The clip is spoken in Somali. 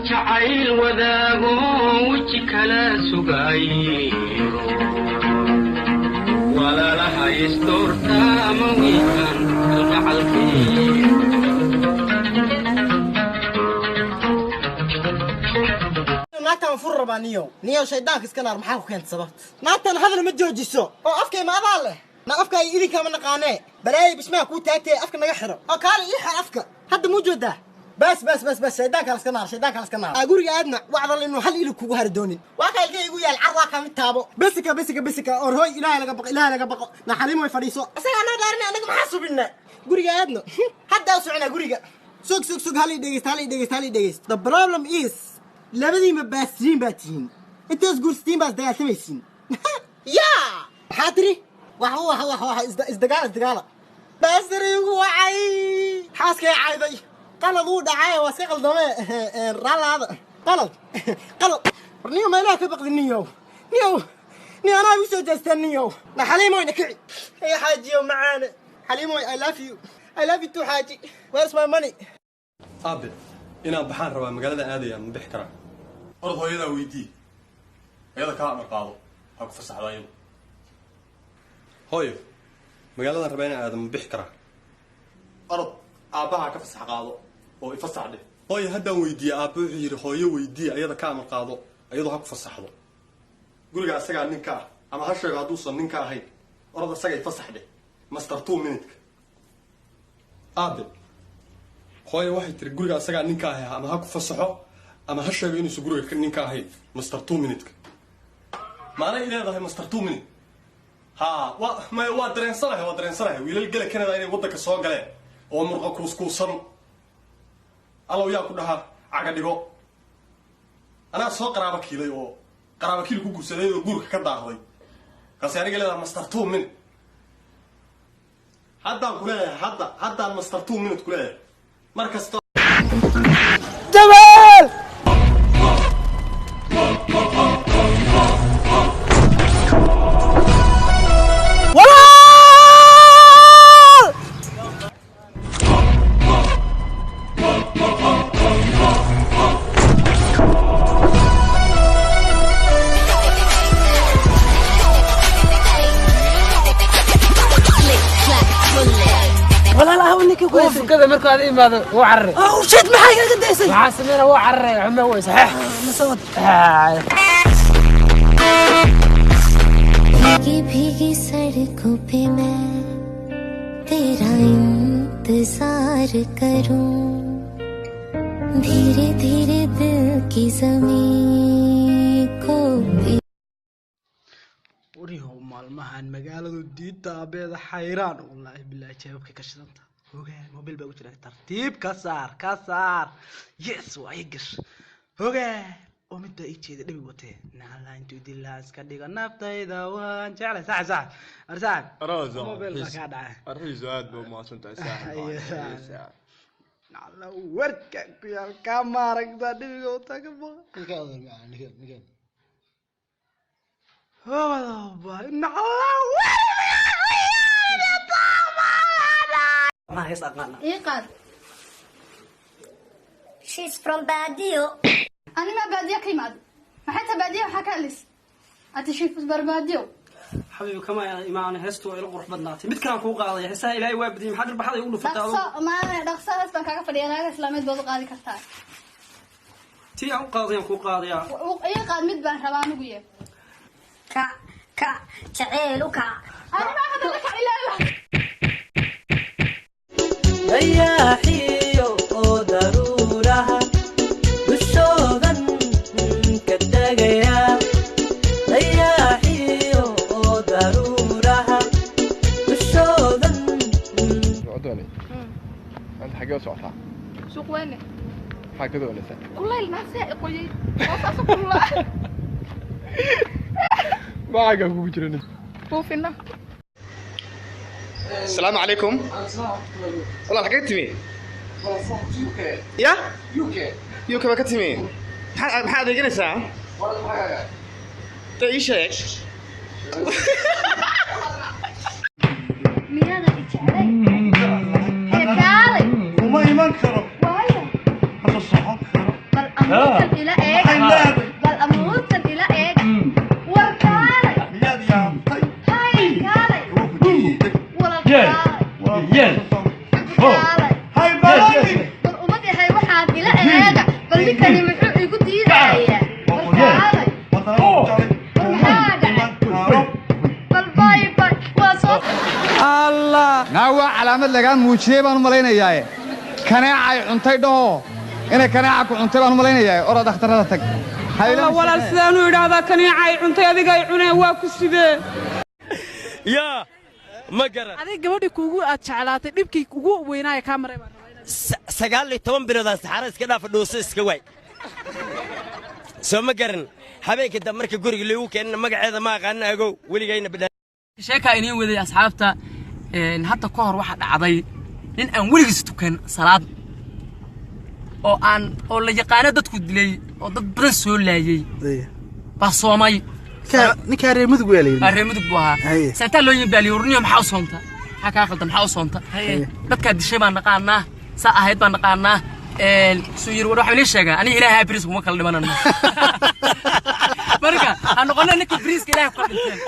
jacayl wadaago weji kala sugayo walaalaha isdoorta ama wiikan kalgacalkii naatan fur rabaniyo niyo shaydaanka iska naar maxaa ku keentay sababta naatan hadal ma joojiso oo afkay ma abaal leh na afka ay idinka ma naqaanee balaay bismaa ku taagtay afka naga xiro oo kaali ii xir afka hadda mu joodaa بس شيدان كان اسكنار اغوري ادنا وعدل انه حل الى كوغو هردونين واكا الكي يغو يال عروا كان تابو بسك اور هوي الهي لغا بقو نحليم way fadhiiso asaga ana daarina anaga ma xasubina guriga aadna hadda socona guriga sug hali dhegeyst the problem is labadii ma baastiin baatiin intaas gurstiin baas dagaaltamaysin ya xaadri waxa isdagaala baasrigu wacay xaaskay cayday قلب ودعاية وسقل دماء رال هذا قلب نيو ما لا تبقى نيو أنا وش جالس نيو لا حليم وين كعي يا حاجي معانا حليم وين I love you too حاجي where's my money أبي إنا بحر ربع مقالة هذه من بحكرة أرض هيدا ويدي هذا كامل قاضي هاك فسح ضايم هاي مقالة ربعنا هذا من بحكرة أرض أباها كفسح قاضي oo ifasaxde hooyo haddaan weydiiyay aabbo wuxuu yiri hooyo weydiiyay ayada ka amar qaado ayadoo ha ku fasaxdo guriga asaga ninka ama ha sheego hadduu san ninka ahayn orada asaga ifasaxde master 2 minute aabbe hooyo waxay tiri guriga asaga ninka ahay ama ha ku fasaxo ama ha sheego inuu guriga ninka ahayn master 2 minute maana ilaahay master 2 minute ha waa dareensanahay wiilal gala Canada inay wadanka soo galeen oo murqo kuuskuusan الله وياك كلها عقديو أنا سوق قرابة كيلو كوكو سليم وجورك كذا هاي كسياري قال مسترتو من حتى مسترتو من كلها مركز جمال كذا مركو هذا ماذا هو عرّي وشيت معايا قديسي وعاسمينه هو عرّي عمه هو صحيح مسود भीगी सड़कों पे मैं तेरा इंतजार करूं धीरे धीरे दिल की ज़मीं को وريهم مالمهان مقالة ديتا بيض حيران والله بالله جاوبك كشرنتا هوغا موبيل بقى وجهك ترتيب كسار يس وايقش هوغا ومدة ايجي دبي وتي نعلا انتو ديلاس كديغا نابتايدا وان جعله ساعة ارسال موبيل بقى دعا الرئيس هاد ما سنت ساعة نعلا وركك يا الكاميرا كذا دبي وتاك نكال ما هي صقنا إيقاد She's from Badio. أنا ما بادية كيماد ما حتى بادية وحكالس أتشوف برباديو حبيبي كما يا إمام هستو إلى قرب بدناتي متكان فوق قاضي حسها إلهي وابدي محضر بحضر يقولوا فتاو دقصة أسبان كاكا فديانا إسلاميت بوضو قاضي كرتاي تي أو قاضي أو قاضي إيقاد مدبان ربانو قوية كا تعالوا كا أنا ما أخذ لك إلا رياحيو ضرورها بالشوغن كالدقيا رياحيو ضرورها بالشوغن عدوني أنت حاجة وسعتها سوق وين؟ حاجة ولا سنة والله المساء قولي وصاصك والله ما عجبك بجرني وفينا السلام عليكم والله حكيت مين يا يوكي ما كنت مين هذا جلسة تعيش هيك ميانا إتشعري هيكالي وما يمنكرم وايا هذا الصحة بالأمر bal umad yahay waxaad ila eega bal ninkani muxuu igu diidayaa الله ناوى علامة لقان موجيه بانو ملينياي كناعي cuntay dhaho inay kanaaca ku cuntay baan maleynayay orad dhakhtarada tag hayla walaal sidaan u yiraahdaa kanaaca cuntay adiga ay cuneen waa ku sidee ya ma garan adiga gabadhi kuugu aad jeclaatay dhibkii ugu weynaa ka maray baan 19 bilood saxara iska dhaaf dhooso iska way soo ma garan habeenka dab marka guriga leeyu keenna magaceeda ma aqaan ago waligayna sheeka inay waday asxaabta hadda ka hor waxa dhacday in aan weligiis tukan salaad oo la yaqaan dadku dilay oo dad badan soo laayay ba soomay ninka reer mudug weelay reer mudug baa saanta loo yimaali urniyo maxaa soonta waxa ka qaldan maxaa soonta dadka dishay baan naqaanaa saa ahayd baan naqaanaa soo yir waxa la sheegaa ani ilaahay bariis kuma kala dhimanana marka aan noqonay ninka bariiska ilaahay ku dhinteen